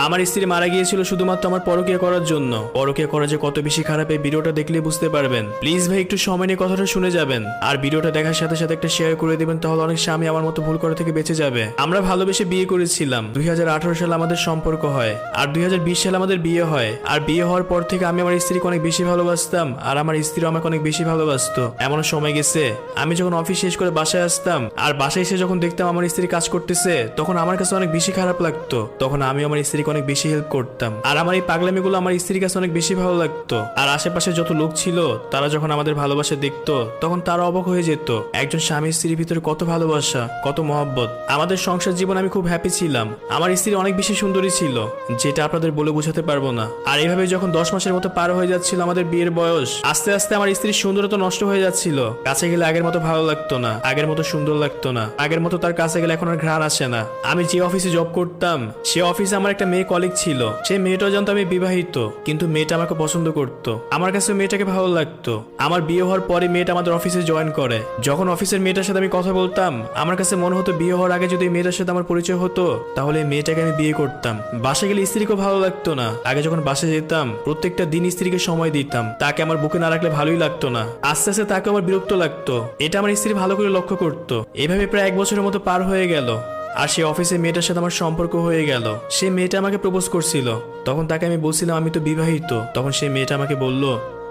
আমার স্ত্রী মারা গিয়েছিল শুধুমাত্র আমার পরকীয়া করার জন্য। পরকীয়া করা যে কত বেশি খারাপ এই ভিডিওটা দেখলে বুঝতে পারবেন। প্লিজ ভাই একটু সময় নিয়ে কথাটা শুনে যাবেন, আর ভিডিওটা দেখার সাথে সাথে একটা শেয়ার করে দিবেন, তাহলে অনেক স্বামী আমার মতো ভুল করা থেকে বেঁচে যাবে। আমরা ভালোবেসে বিয়ে করেছিলাম, 2018 সালে আমাদের সম্পর্ক হয়, আর 2020 সালে আমাদের বিয়ে হয়। আর বিয়ে হওয়ার পর থেকে আমি আমার স্ত্রীকে অনেক বেশি ভালোবাসতাম, আর আমার স্ত্রীও আমাকে অনেক বেশি ভালোবাসতো। এমন সময় গেছে আমি যখন অফিস শেষ করে বাসায় আসতাম, আর বাসায় এসে যখন দেখতাম আমার স্ত্রী কাজ করতেছে, তখন আমার কাছে অনেক বেশি খারাপ লাগতো। তখন আমি আমার স্ত্রীকে অনেক বেশি হেল্প করতাম, আর আমার এই পাগলামিগুলো আমার স্ত্রীর কাছে অনেক বেশি ভালো লাগতো। আর আশেপাশে যত লোক ছিল তারা যখন আমাদের ভালোবাসা দেখতো, তখন তারা অবাক হয়ে যেত একজন স্বামী স্ত্রীর ভিতরে কত ভালোবাসা, কত মহব্বত। আমাদের সংসার জীবন আমি খুব হ্যাপি ছিলাম। আমার স্ত্রী অনেক বেশি সুন্দরী ছিল, যেটা আপনাদের বলে বোঝাতে পারবো না। আর এইভাবে যখন 10 মাসের মতো পার হয়ে যাচ্ছিল আমাদের বিয়ের বয়স, আস্তে আস্তে আমার স্ত্রীর সুন্দরতা নষ্ট হয়ে যাচ্ছিল। কাছে গেলে আগের মতো ভালো লাগতো না, আগের মতো সুন্দর লাগতো না, আগের মতো তার কাছে গেলে এখন আর ঘ্রাণ আসে না। আমি যে অফিসে জব করতাম সে অফিসে আমার একটা মেয়ে কলিগ ছিল। সেই মেয়েটাও জানতো আমি বিবাহিত, কিন্তু মেয়েটা আমাকে পছন্দ করতো, আমার কাছে মেয়েটাকে ভালো লাগতো। আমার বিয়ে হওয়ার পরে মেয়েটা আমাদের অফিসে জয়েন করে। যখন অফিসের মেয়েটার সাথে আমি কথা বলতাম, আমার কাছে মনে হতো বিয়ে হওয়ার আগে যদি এই মেয়েটার সাথে আমার পরিচয় হতো, তাহলে এই মেয়েটাকে আমি বিয়ে করতাম। বাসায় গেলে স্ত্রীকেও ভালো লাগতো না। আগে যখন বাসায় যেতাম প্রত্যেকটা দিন স্ত্রীকে সময় দিতাম, তাকে আমার বুকে না রাখলে ভালোই লাগতো না। আস্তে আস্তে তাকে আমার বিরক্ত লাগতো, এটা আমার স্ত্রী ভালো করে লক্ষ্য করতো। এভাবে প্রায় 1 বছরের মতো পার হয়ে গেল, আর সে অফিসে মেয়েটার সাথে আমার সম্পর্ক হয়ে গেল। সে মেয়েটা আমাকে প্রপোজ করছিল, তখন তাকে আমি বলছিলাম আমি তো বিবাহিত। তখন সেই মেয়েটা আমাকে বলল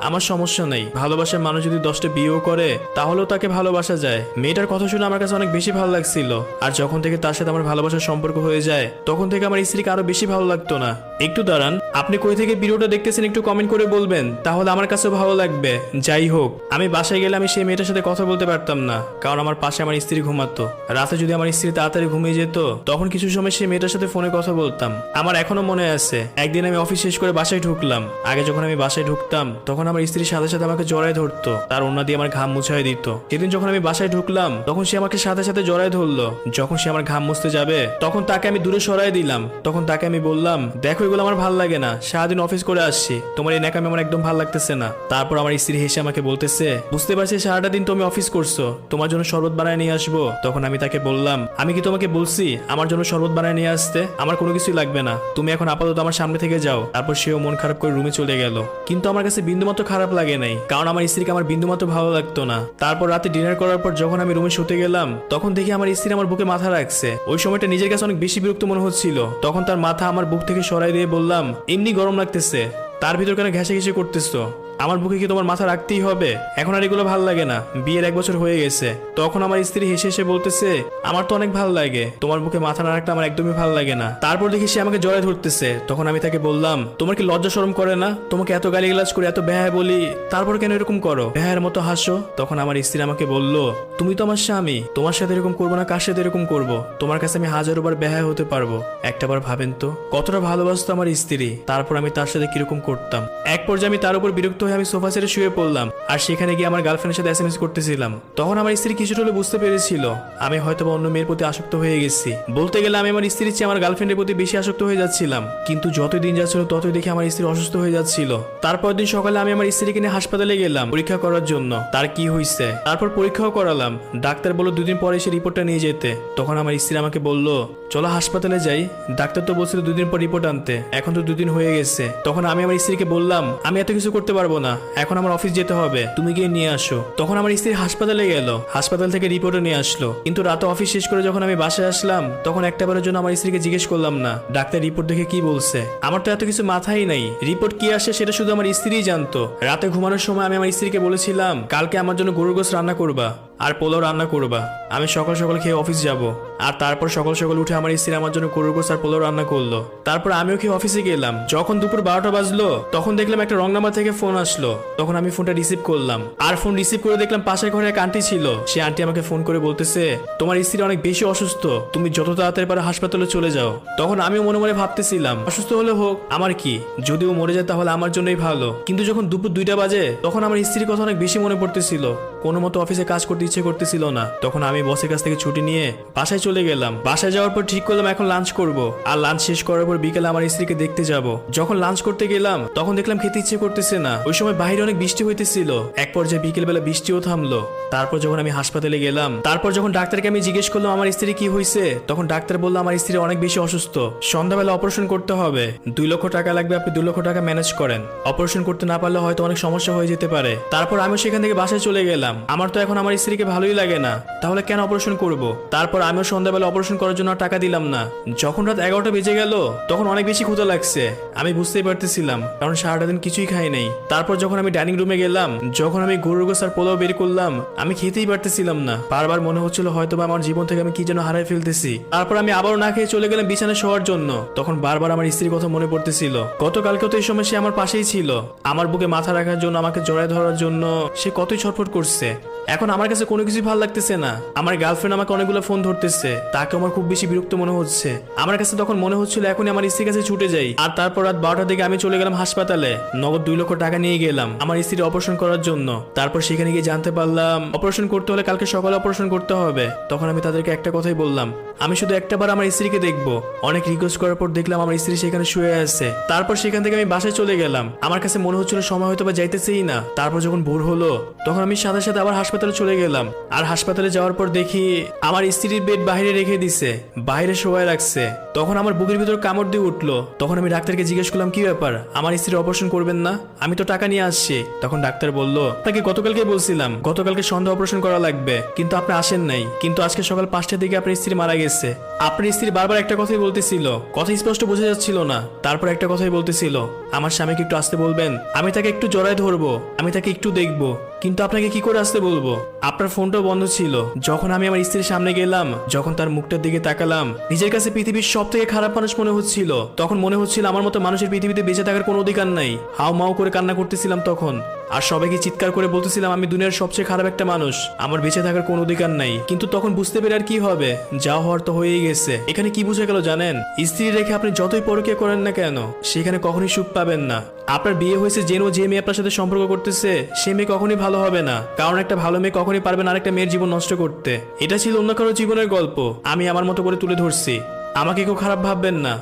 আমার সমস্যা নেই, ভালোবাসার মানুষ যদি 10টা বিয়েও করে তাহলেও তাকে ভালোবাসা যায়। মেয়েটার কথা শুনে আমার কাছে অনেক বেশি ভালো লাগছিল। আর যখন থেকে তার সাথে আমার ভালোবাসার সম্পর্ক হয়ে যায়, তখন থেকে আমার স্ত্রীকে আরো বেশি ভালো লাগতো না। একটু দাঁড়ান, আপনি কই থেকে ভিডিওটা দেখতেছেন একটু কমেন্ট করে বলবেন, তাহলে আমার কাছেও ভালো লাগবে। যাই হোক, আমি বাসায় গেলে আমি সেই মেয়েটার সাথে কথা বলতে পারতাম না, কারণ আমার পাশে আমার স্ত্রী ঘুমাতো। রাতে যদি আমার স্ত্রী তাড়াতাড়ি ঘুমিয়ে যেত, তখন কিছু সময় সেই মেয়েটার সাথে ফোনে কথা বলতাম। আমার এখনো মনে আছে, একদিন আমি অফিস শেষ করে বাসায় ঢুকলাম। আগে যখন আমি বাসায় ঢুকতাম তখন আমার স্ত্রীর সাথে সাথে আমাকে জড়ায় ধরতো, তার ওড়না দিয়ে আমার ঘাম মুছাই দিত। সেদিন যখন আমি বাসায় ঢুকলাম তখন সে আমাকে সাথে সাথে জড়ায় ধরলো। যখন সে আমার ঘাম মুছতে যাবে তখন তাকে আমি দূরে সরাই দিলাম। তখন তাকে আমি বললাম দেখো এগুলো আমার ভাল লাগে না, সারাদিন অফিস করে আসছি, তোমার এই ন্যাকামি আমার একদম ভাল লাগতেছে না। তারপর আমার স্ত্রী হেসে আমাকে বলতেছে বুঝতে পারছি সারাটা দিন তুমি অফিস করছো, তোমার জন্য শরবত বানায় নিয়ে আসবো। তখন আমি তাকে বললাম আমি কি তোমাকে বলছি আমার জন্য শরবত বানায় নিয়ে আসতে? আমার কোনো কিছুই লাগবে না, তুমি এখন আপাতত আমার সামনে থেকে যাও। তারপর সেও মন খারাপ করে রুমে চলে গেল। কিন্তু আমার কাছে বিন্দুমাত্র খারাপ লাগে নাই, কারণ আমার স্ত্রীকে আমার বিন্দুমাত্র ভালো লাগতো না। তারপর রাতে ডিনার করার পর যখন আমি রুমে শুতে গেলাম, তখন দেখি আমার স্ত্রী আমার বুকে মাথা রাখছে। ওই সময়টা নিজের কাছে অনেক বেশি বিরক্ত মনে হচ্ছিল। তখন তার মাথা আমার বুক থেকে সরাই দিয়ে বললাম এমনি গরম লাগতেছে, তার ভিতর কেন ঘেঁষে ঘেঁষে করতেছো? আমার বুকে কি তোমার মাথা রাখতেই হবে? এখন আর এগুলো ভাল লাগে না, বিয়ের 1 বছর হয়ে গেছে। তখন আমার স্ত্রী হেসে হেসে বলতেছে আমার তো অনেক ভাল লাগে, তোমার বুকে মাথা না রাখলে আমার একদমই ভাল লাগে না। তারপর দেখি সে আমাকে জড়ায় ধরতেছে। তখন আমি তাকে বললাম তোমার কি লজ্জা শরম করে না? তোমাকে এত গালিগালাজ করে এত বেহায়া বলি, তারপর কেন এরকম করো, বেহায়ার মতো হাসো? তখন আমার স্ত্রী আমাকে বলল তুমি তো আমার স্বামী, তোমার সাথে এরকম করবো না কার সাথে এরকম করবো? তোমার কাছে আমি 1000 বার বেহায়া হতে পারবো। একটাবার ভাবেন তো কতটা ভালোবাসতো আমার স্ত্রী, তারপর আমি তার সাথে কিরকম করতাম। এক পর্যায়ে আমি তার উপর বিরক্ত হয়ে আমি সোফা সেটে শুয়ে পড়লাম, আর সেখানে গিয়ে আমার গার্লফ্রেন্ডের সাথে SMS করতেছিলাম। তখন আমার স্ত্রী কিছুটা হলে বুঝতে পেরেছিল আমি হয়তো অন্য মেয়ের প্রতি আসক্ত হয়ে গেছি। বলতে গেলে আমি আমার স্ত্রীর চেয়ে আমার গার্লফ্রেন্ডের প্রতি বেশি আসক্ত হয়ে যাচ্ছিলাম। কিন্তু যতই দিন যাচ্ছিল ততই দেখি আমার স্ত্রী অসুস্থ হয়ে যাচ্ছিল। তারপর দিন সকালে আমি আমার স্ত্রীকে নিয়ে হাসপাতালে গেলাম পরীক্ষা করার জন্য তার কি হয়েছে। তারপর পরীক্ষাও করালাম, ডাক্তার বলল 2 দিন পরে এসে রিপোর্টটা নিয়ে যেতে। তখন আমার স্ত্রী আমাকে বলল চলো হাসপাতালে যাই, ডাক্তার তো বলছিল 2 দিন পর রিপোর্ট আনতে, এখন তো 2 দিন হয়ে গেছে। তখন আমি আমার স্ত্রীকে বললাম আমি এত কিছু করতে পারবো না, এখন আমার অফিস যেতে হবে, তুমি গিয়ে নিয়ে আসো। তখন আমার স্ত্রী হাসপাতালে গেল, হাসপাতাল থেকে রিপোর্টও নিয়ে আসলো। কিন্তু রাতে অফিস শেষ করে যখন আমি বাসায় আসলাম, তখন একটাবারের জন্য আমার স্ত্রীকে জিজ্ঞেস করলাম না ডাক্তার রিপোর্ট দেখে কি বলছে। আমার তো এত কিছু মাথায় নাই, রিপোর্ট কি আসে সেটা শুধু আমার স্ত্রীই জানতো। রাতে ঘুমানোর সময় আমি আমার স্ত্রীকে বলেছিলাম কালকে আমার জন্য গরুর গোশত রান্না করবা আর পোলাও রান্না করবা, আমি সকাল সকাল খেয়ে অফিস যাব। আর তারপর সকাল সকাল উঠে আমার স্ত্রী আমার জন্য গরুর গোশত আর পোলাও রান্না করলো। তারপর আমিও খেয়ে অফিসে গেলাম। যখন দুপুর 12টা বাজলো তখন দেখলাম একটা রং নাম্বার থেকে ফোন আসলো। তখন আমি ফোনটা রিসিভ করলাম, আর ফোন রিসিভ করে দেখলাম পাশের ঘরে এক আন্টি ছিল। সে আন্টি আমাকে ফোন করে বলতেছে তোমার স্ত্রী অনেক বেশি অসুস্থ, তুমি যত তাড়াতাড়ি পারো হাসপাতালে চলে যাও। তখন আমিও মনে মনে ভাবতেছিলাম অসুস্থ হলে হোক, আমার কি, যদিও মরে যায় তাহলে আমার জন্যই ভালো। কিন্তু যখন দুপুর 2টা বাজে তখন আমার স্ত্রীর কথা অনেক বেশি মনে পড়তেছিল, কোনো মতো অফিসে কাজ করতে ইচ্ছে করতেছিল না। তখন আমি বসের কাছ থেকে ছুটি নিয়ে বাসায় চলে গেলাম। বাসায় যাওয়ার পর ঠিক করলাম এখন লাঞ্চ করব, আর লাঞ্চ শেষ করার পর তারপর বিকেলে আমার স্ত্রীকে দেখতে যাব। যখন লাঞ্চ করতে গেলাম তখন দেখলাম খেতে ইচ্ছে করতেছে না। ওই সময় বাইরে অনেক বৃষ্টি হইতেছিল। এক পর্যায়ে বিকেল বেলা বৃষ্টিও থামলো। তারপর যখন আমি হাসপাতালে গেলাম, তারপর যখন ডাক্তারকে আমি জিজ্ঞেস করলাম আমার স্ত্রী কি হয়েছে, তখন ডাক্তার বলল আমার স্ত্রী অনেক বেশি অসুস্থ, সন্ধ্যাবেলা অপারেশন করতে হবে, 2 লক্ষ টাকা লাগবে, আপনি 2 লক্ষ টাকা ম্যানেজ করেন, অপারেশন করতে না পারলে হয়তো অনেক সমস্যা হয়ে যেতে পারে। তারপর আমি সেখান থেকে বাসায় চলে গেলাম। আমার তো এখন আমার স্ত্রীকে ভালোই লাগে না, তাহলে কেন অপারেশন করব? তারপর আমিও সন্ধ্যাবেলা অপারেশন করার জন্য আর টাকা দিলাম না। যখন রাত 11টা বেজে গেল তখন অনেক বেশি ক্ষুধা লাগছে, আমি বুঝতেই পারতেছিলাম, কারণ সারাটা দিন কিছুই খাই নাই। তারপর যখন আমি ডাইনিং রুমে গেলাম, যখন আমি গরুর গোস আর পোলাও বের করলাম, আমি খেতেই পারতেছিলাম না। বারবার মনে হচ্ছিল হয়তো বা আমার জীবন থেকে আমি কি যেন হারাই ফেলতেছি। তারপর আমি আবারও না খেয়ে চলে গেলাম বিছানায় শোয়ার জন্য। তখন বারবার আমার স্ত্রীর কথা মনে পড়তেছিল। গতকালকেও তো এই সময় সে আমার পাশেই ছিল, আমার বুকে মাথা রাখার জন্য, আমাকে জড়ায় ধরার জন্য সে কতই ছটফট করছে। এখন আমার কাছে কোনো কিছুই ভালো লাগতেছে না। আমার গার্লফ্রেন্ড আমাকে অনেকগুলো ফোন ধরতেছে, তাকে আমার খুব বেশি বিরক্ত মনে হচ্ছে। আমার কাছে তখন মনে হচ্ছিল এখনই আমার স্ত্রীর কাছে ছুটে যাই। আর তারপর রাত 12টার দিকে আমি চলে গেলাম হাসপাতালে, নগদ 2 লক্ষ টাকা নিয়ে গেলাম আমার স্ত্রীর অপারেশন করার জন্য। তারপর সেখানে গিয়ে জানতে পারলাম অপারেশন করতে হলে কালকে সকালে অপারেশন করতে হবে। তখন আমি তাদেরকে একটা কথাই বললাম, আমি শুধু একটাবার আমার স্ত্রীকে দেখবো। অনেক রিকোয়েস্ট করার পর দেখলাম আমার স্ত্রী সেখানে শুয়ে আছে। তারপর সেখান থেকে আমি বাসায় চলে গেলাম। আমার কাছে মনে হচ্ছিল সময় হয়তো বা যাইতেছেই না। তারপর যখন ভোর হলো তখন আমি সাথে সাথে আবার হাসপাতালে চলে গেলাম। আর হাসপাতালে যাওয়ার পর দেখি আমার স্ত্রীর বেড বাইরে রেখে দিছে, বাইরে শোয়াই রাখছে। তখন আমার বুকের ভিতর কামড় দিয়ে উঠলো। তখন আমি ডাক্তারকে জিজ্ঞেস করলাম কি ব্যাপার, আমার স্ত্রীর অপারেশন করবেন না? আমি তো টাকা নিয়ে আসছি। তখন ডাক্তার বলল, তাকে গতকালকে বলছিলাম গতকালকে সন্ধ্যা অপারেশন করা লাগবে, কিন্তু আপনি আসেন নাই। কিন্তু আজকে সকাল 5টার দিকে আপনার স্ত্রী মারা গেছে। আপনার স্ত্রী বারবার একটা কথাই বলতেছিল, কথা স্পষ্ট বোঝা যাচ্ছিল না। তারপর একটা কথাই বলতেছিল, আমার স্বামীকে একটু আসতে বলবেন, আমি তাকে একটু জড়ায় ধরবো, আমি তাকে একটু দেখবো। কিন্তু আপনাকে কি করে আসতে বলবো? আপনার ফোনটাও বন্ধ ছিল। যখন আমি আমার স্ত্রীর সামনে গেলাম, যখন তার মুখটার দিকে তাকালাম, নিজের কাছে পৃথিবীর সব থেকে খারাপ মানুষ মনে হচ্ছিল। তখন মনে হচ্ছিল আমার মতো মানুষের পৃথিবীতে বেঁচে থাকার কোনো অধিকার নাই। হাও মাও করে কান্না করতেছিলাম তখন, আর সবাইকে চিৎকার করে বলতেছিলাম আমি দুনিয়ার সবচেয়ে খারাপ একটা মানুষ, আমার বেঁচে থাকার কোনো অধিকার নাই। কিন্তু তখন বুঝতে পেরে আর কি হবে, যা হওয়ার তো হয়েই গেছে। এখানে কি বুঝে গেল জানেন? স্ত্রী রেখে আপনি যতই পরকীয়া করেন না কেন, সেখানে কখনোই সুখ পাবেন না। আপনার বিয়ে হয়েছে জেনেও যে মেয়ে আপনার সাথে সম্পর্ক করতেছে, সে মেয়ে কখনোই ভালো হবে না, কারণ একটা ভালো মেয়ে কখনোই পারবে না আরেকটা মেয়ের জীবন নষ্ট করতে। এটা ছিল অন্য কারো জীবনের গল্প, আমি আমার মতো করে তুলে ধরছি। আমাকে কেউ খারাপ ভাববেন না।